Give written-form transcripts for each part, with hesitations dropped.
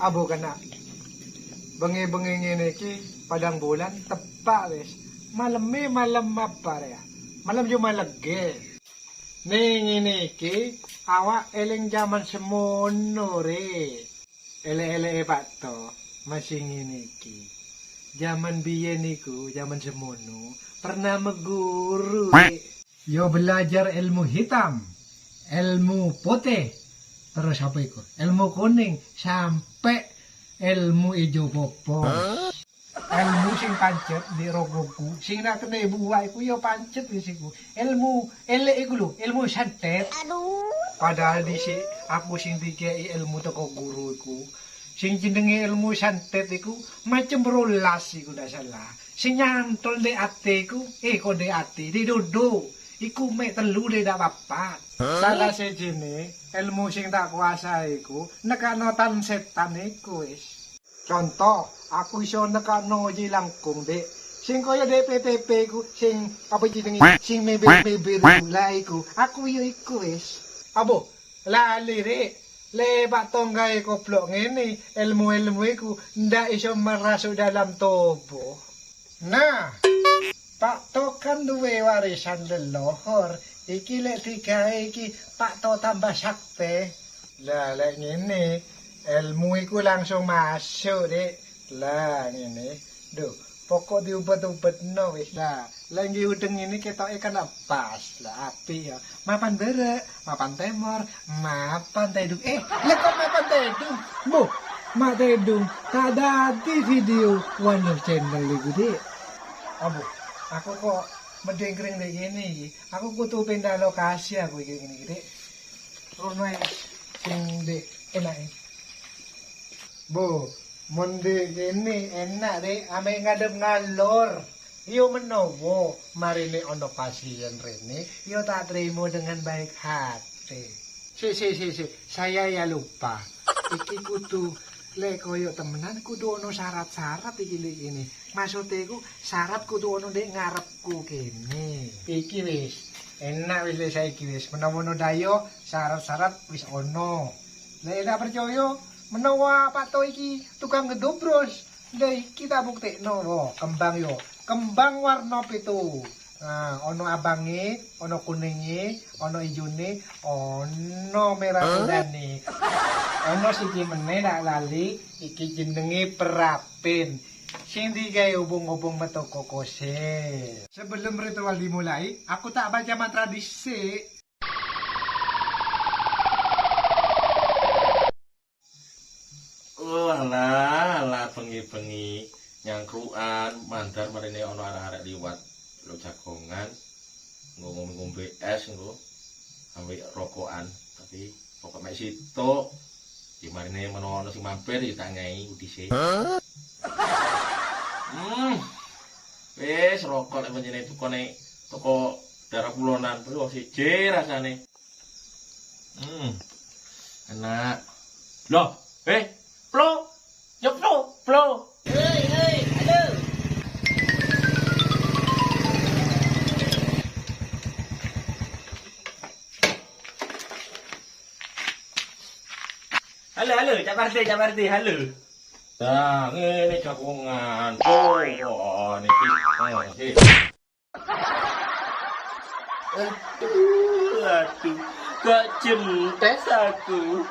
Abo kana. Bengi-bengi ngene iki padang bulan tepak wis. Malam apa ya? Malam yo malege. Ning ngene iki awak eling jaman semono re. Ele-ele Pak To, masih ngene iki. Zaman biyen niku, zaman semono, pernah meguru. Yo belajar ilmu hitam, ilmu putih, terus apa itu? Ilmu kuning, sampai ilmu ijo popo. Ilmu sing pancet di rogoku, sing nak kena ibu iku yo pancet wis iku. Ilmu elek iku lho, ilmu santet. Aduh. Padahal dhisik aku sing dikei ilmu teko guru iku. Sing jenenge ilmu santet iku macem rolas iku ndak salah. Sing nyantol di ati iku, kok di ati, di dodo. Iku mek 3 dak papat. Salah sejene ilmu sing tak kuasai iku nekano tan setan iku wis. Contoh, aku iso nekano ji langkung, Dek. Sing kaya DPPP ku sing apa jenenge sing mebe-mebe lah iku. Aku yo iku wis. Abo, lali rek. Le Pak To gawe koplok ngene, ilmu-ilmu iku ndak iso merasuk dalam tubuh. Nah, Pak To kan duwe warisan leluhur. Iki lek digawe iki Pak To tambah sakti. Lah lek ngene, ilmu iku langsung masuk, Dek. Lah ngene. Duh, pokok diubet-ubetno wis lah. Lagi udeng ini ketoke kan pas lah api ya. Mapan berek, mapan temor, mapan tedung. Lek kok mapan tedung? Bu, mak tedung tak dadi video One Channel iku, Dik. Abu, aku kok medengkring kayak gini iki. Aku kudu pindah lokasi aku iki ngene iki, Dik. Rono sing Dik enak. Bu, monde gini enak, Dik, ame ngadep ngalor. Yo menowo, marine ono pasien rene, yo tak terima dengan baik hati. Si, saya ya lupa. Iki kudu lek koyo temenan kudu ono syarat-syarat iki ini. Maksudnya iku syarat kudu ono ndek ngarepku kene. Iki wis enak wis saiki wis menawa ono dayo syarat-syarat wis ono. Lek ora percaya menawa Pak To iki tukang ngedobros, ndek kita buktekno kembang yo. Kembang warna 7. Nah, ono abange, ono kuninge, ono ijone, ono merah mudane. Ono siji meneh nak lali, iki jenenge perapin. Sing digawe hubung-hubung metu kokose. Sebelum ritual dimulai, aku tak baca mantra dhisik. Alah, bengi-bengi nyangkruan mandar marine ono arek-arek liwat lo jagongan ngombe es nggo ambek rokokan tapi pokok mek sitok di marine menawa ono sing mampir ya tak ngei udise. Wis rokok lek menjene tukone toko daerah pulonan kuwi siji rasane. Enak. Loh, Plo. Yo Plo. Halo, Cak Parti, halo. Nah, ngene jagongan. Oh, niki. Aduh, gak jentes aku.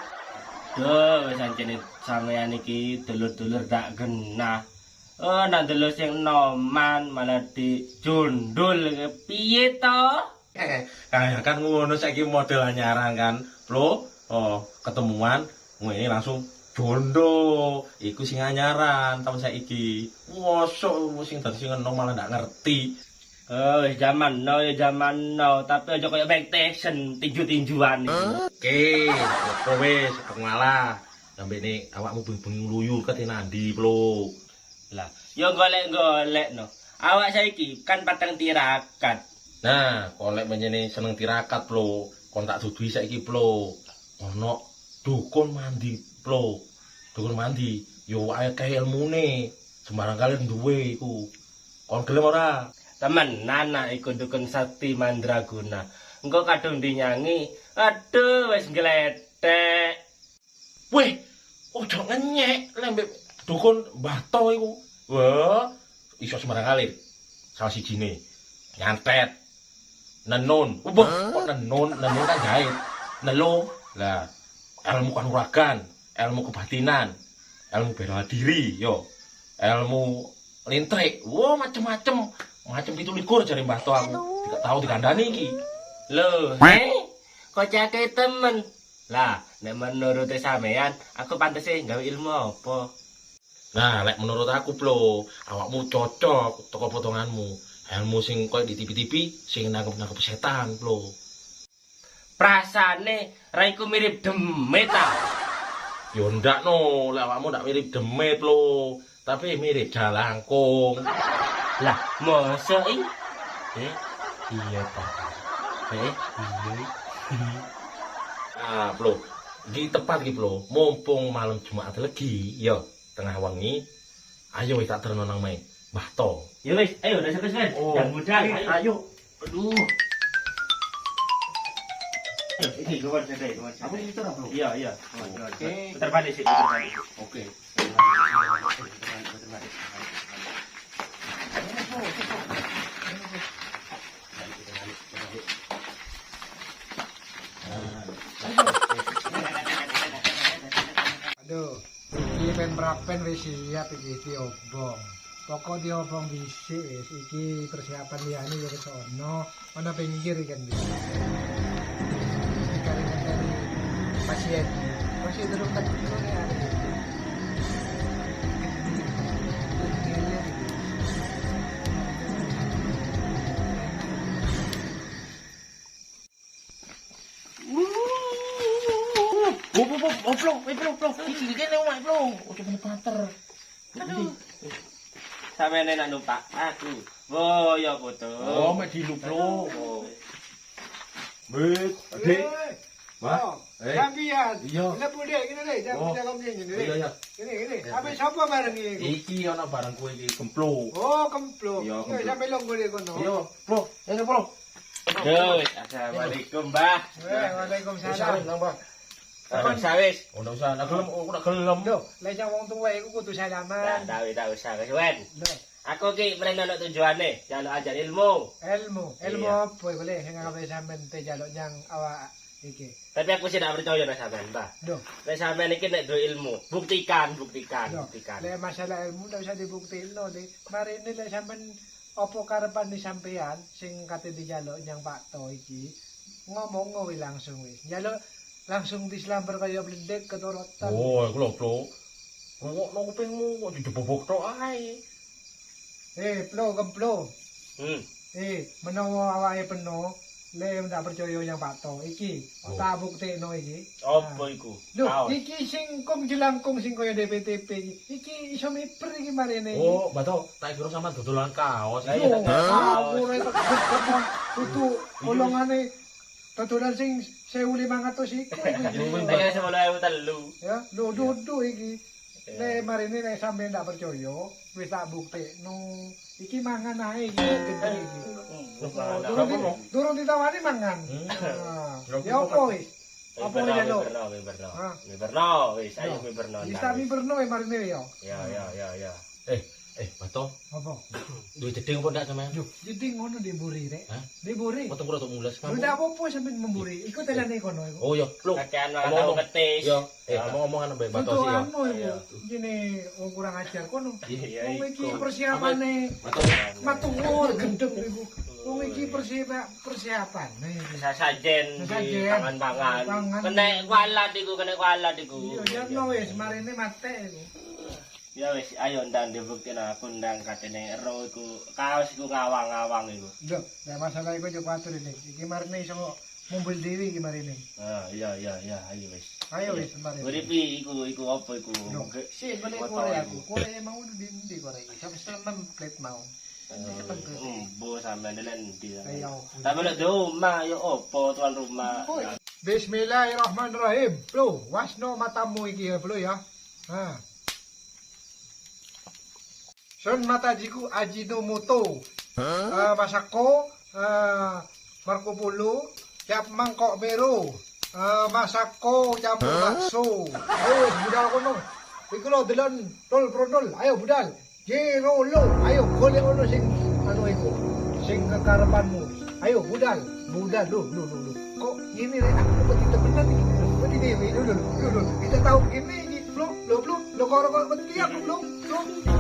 Duh, wis ancene sampeyan iki dulur-dulur tak genah. Nak delok sing noman malah dijundul piye to? Kan ngono saiki model anyaran kan, Bro. Ketemuan ngene langsung jondo. Iku sing anyaran tahun saiki. Mosok sing dadi sing enom malah ndak ngerti. Zaman now, tapi aja koyo vacation tinju-tinjuan iki. Oke, opo wis aku ngalah. Ambene awakmu bengi ngluyu ket endi, Bro? Lah, yo golek-golek no. Awak saiki kan pateng tirakat. Nah, kolek menjene seneng tirakat, Bro. Kon tak duduhi saiki, Bro. Ono dukun mandi, Bro. Dukun mandi yo akeh ilmune. Sembarang kali duwe iku. Kon gelem ora? Temenan nak iku dukun sakti mandraguna. Engko kadung dinyangi, aduh wis gledek. Weh, ojo ngenyek lembek dukun bato iku. Wah, iso sembarang kali. Salah sijine nyantet. Nenun. Kok nenun kan jahit. Nelo. Lah, ilmu kanuragan, ilmu kebatinan, ilmu bela diri, yo. Ilmu lintrik. Wah, macem-macem. Macem 17 jare Mbah To aku. Tidak tahu dikandani iki. Loh, kok cake temen. Lah, nek menurut sampean, aku pantes gawe ilmu apa? Nah, lek menurut aku, Bro, awakmu cocok toko potonganmu. Ilmu sing koyo di TV-TV sing nangkep-nangkep setan, Bro. Prasane raiku mirip demit ta. Yo ndak no, lek awakmu ndak mirip demit, Bro. Tapi mirip jalangkung. Lah, mosok iki? Iya ta. Iya. Ah, Bro. Di tepat iki, Bro. Mumpung malam Jumat Legi, yo tengah wengi. Ayo wis tak terno nang mae. Mbah To. Ya wis, ayo udah sampai Oh, yang muda, ayo. Aduh. Ini kawan saya, kawan saya. Aku itu Bro. Iya, iya. Oke. Putar balik sih, putar balik. Oke. Aduh, iki pen prapen wis siap iki diobong. Pokok diobong dhisik wis iki persiapan liyane ya wis ana pinggir kan wis. Dari pasien. Masih terus tak dulu ya. Bro. Iki kene omah, Bro. Ojo kene pater. Aduh. Sampeyan enak numpak aku. Wo, ya foto. Oh, mek dilu, Bro. Wis, Dik. Wah, Sampian. Iya. Lah budek ngene deh, Oh. jangan kamu ngene deh. Iya, iya. Ini. Apa sapa bareng iki? Iki ana barang kowe iki gemplo. Oh, kemplo. Iya, Yo kemplo. sampe longgo deh kono. Iya, Bro. Ini, Bro. Yo, assalamualaikum, Mbah. Waalaikumsalam. Nambah. Kon sawis. Oh, ndak usah, ndak gelem, aku ndak gelem. Loh, lek cah wong tuwa iku kudu Nah, salaman. tak usah, wis wen. Loh, Aku ki mrene ono tujuane, jaluk ajar ilmu. ilmu Iya. apa boleh sing ngawe sampean te jaluk nyang awak iki. Tapi aku sih tidak percaya nek sampean, Mbah. Loh, Nek sampean iki nek duwe ilmu, buktikan. loh. Buktikan. Lek masalah ilmu ndak usah dibuktikno, Dik. Marine lek sampean apa karepan di sampean sing kate dijaluk nyang Pak To iki, ngomong wis langsung wis. Jaluk langsung dislamber kaya bledek ketorotan. Oh, aku lho, Bro. Kok no kupingmu kok dijebobok tok ae. Plo kemplo. Hmm. Menawa awake penuh, lek ndak percaya yang Pak To iki, Oh. tak buktekno iki. Apa iku? Lho, Kaos. iki sing kong jelangkung sing kaya DPTP iki. Iki iso miper iki marene. Oh, Bato, tak kira sama dodolan kaos. Lah, iya, Lho, tak aku rek kudu kolongane dodolan sing 1500 iku. Saya 10.000 telu. Ya, lho dudu iki. Nek marine nek sampe ndak percaya, wis tak buktekno. Iki mangan ae iki gede iki. Durung ditawani mangan. Nah, ya apa wis? Apa ya lo? Hah? Miberno, wis ayo miberno. Wis tak miberno marine ya. Ya. Bato, Apa? duwe jeding apa ndak sampean? Yo, jadi ngono di buri rek. Hah? Di buri. Potong karo mules Lu ndak apa-apa sampe memburi. Iku telane kono iku. Oh, yo, Bro. Kakean wae Ngomong. tahu ketis. Yo, ngomong-ngomongan mbek Bato Untuk sih yo. anu iku. Iya. Jene wong kurang ajar kono. Iya, Wong iki iku. persiapane Bato, matur gendeng iku. Wong iki persiapan. Nah, iki. Sasajen di Sasajen. pangan-pangan. Pangan. Kena kualat iku. Iya, ya wis marine mate iku. Ya wis ayo ndang dibuktiin aku ndang katene ero iku kaos iku ngawang-ngawang iku. Lho, nek masalah iku yo kuatur ini. Iki marine iso mumbul dewi iki marine. Ah iya ayo wis. Ayo wis marine. Uripi iku apa iku? Lho, sik boleh Foto Korea iku. aku. Korea mau di ndi Korea iki? Sampai seneng plate mau. Seneng plate. Bu sampean delen ndi. Ayo. Tapi nek di rumah yo opo tuan rumah. Bismillahirrahmanirrahim. Bro, wasno matamu iki ya, Bro ya. Ha. Son matajiku Ajinomoto. Masako, Marco Polo, Cap Mangkok Mero. Masako campur bakso. Ayo budal kono. Iku lo delon tol prodol. Ayo budal. Jero lo. Ayo golek ono sing anu iku. Sing kekarepanmu. Ayo budal. Budal lu. Kok gini rek aku kok tidak benar nih. Kok di dewe lu. Kita tahu gini iki. Lo koro peti aku lo.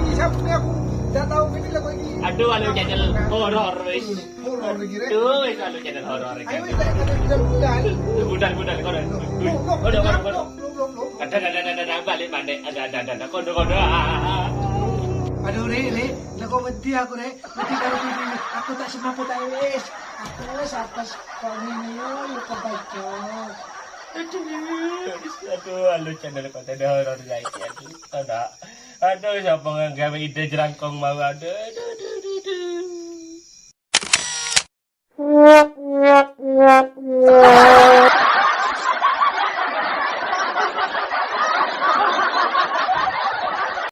Bisa punya aku. Tidak tahu gini lah kok iki. Aduh, anu channel horor wis. Horor iki rek. Aduh, wis anu channel horor iki. Ayo kita budal. Budal kono. Kono. Ada balik mandek. Ada kono. Aduh Rek, lego wedi aku Rek. Wedi karo pipi. Aku tak semaput ae wis. Aku wis apes kok ngene yo kebaca. Aduh, anu channel konten horor guys. Aduh, siapa nggak gawe ide jerangkong mau aduh.